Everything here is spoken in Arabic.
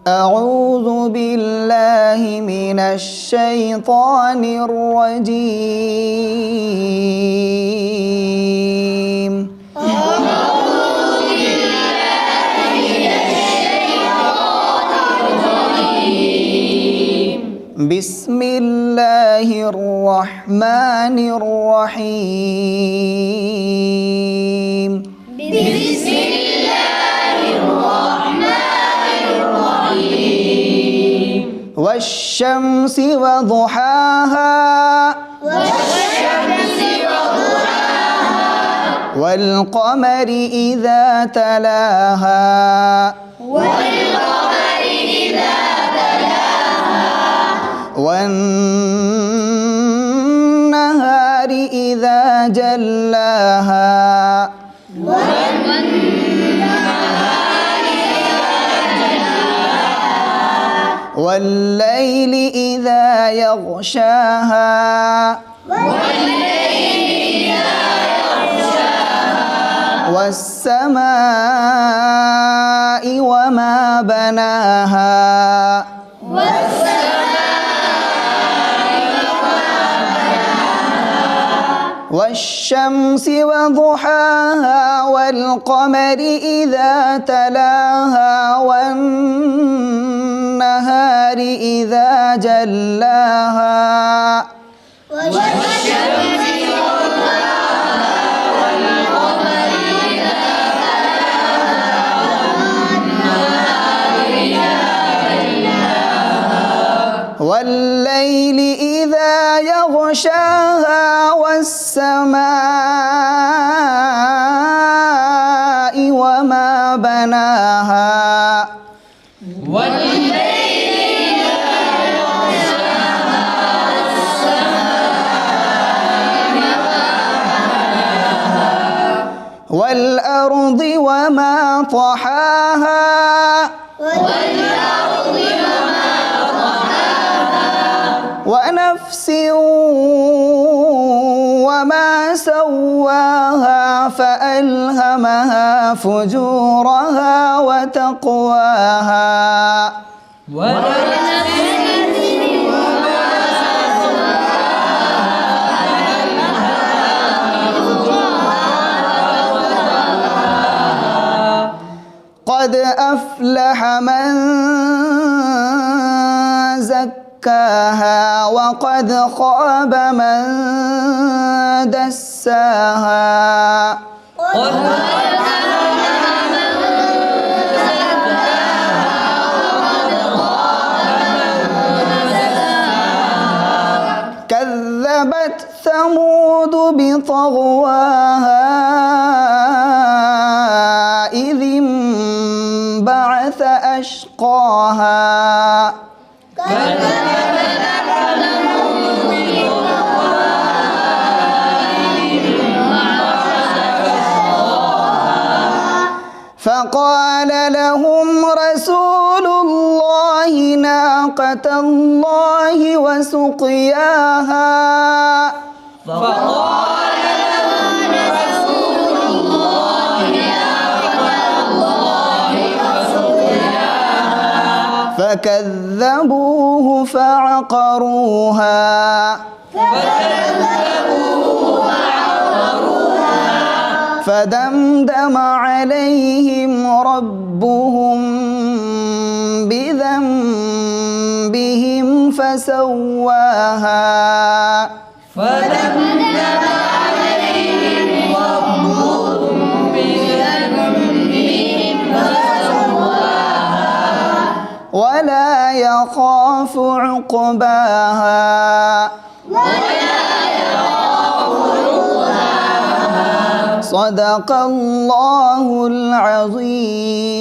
أعوذ بالله من الشيطان الرجيم. أعوذ بالله من الشيطان الرجيم. بسم الله الرحمن الرحيم. بسم الله الرحمن الرحيم. والشمس وضحاها والشمس وضحاها والقمر إذا تلاها والقمر إذا تلاها والنهار إذا جلاها والليل إذا يغشاها والسماء وما بناها والشمس وضحاها والقمر إذا تلاها والنهار إذا جلاها والشمس وضحاها والقمر إذا تلاها والليل إذا يغشاها والسماء وما بناها والأرض وما طحاها ونفس وما سواها فألهمها فجورها وتقواها قد أفلح من زكاها وقد خاب من دساها كذبت ثمود بطغواها إذ انبعث أشقاها فقال لهم رسول الله ناقة الله وسقياها فكذبوه فعقروها فدمدم عليهم ربهم بذنبهم فسواها ولا يخاف عقباها صدق الله العظيم.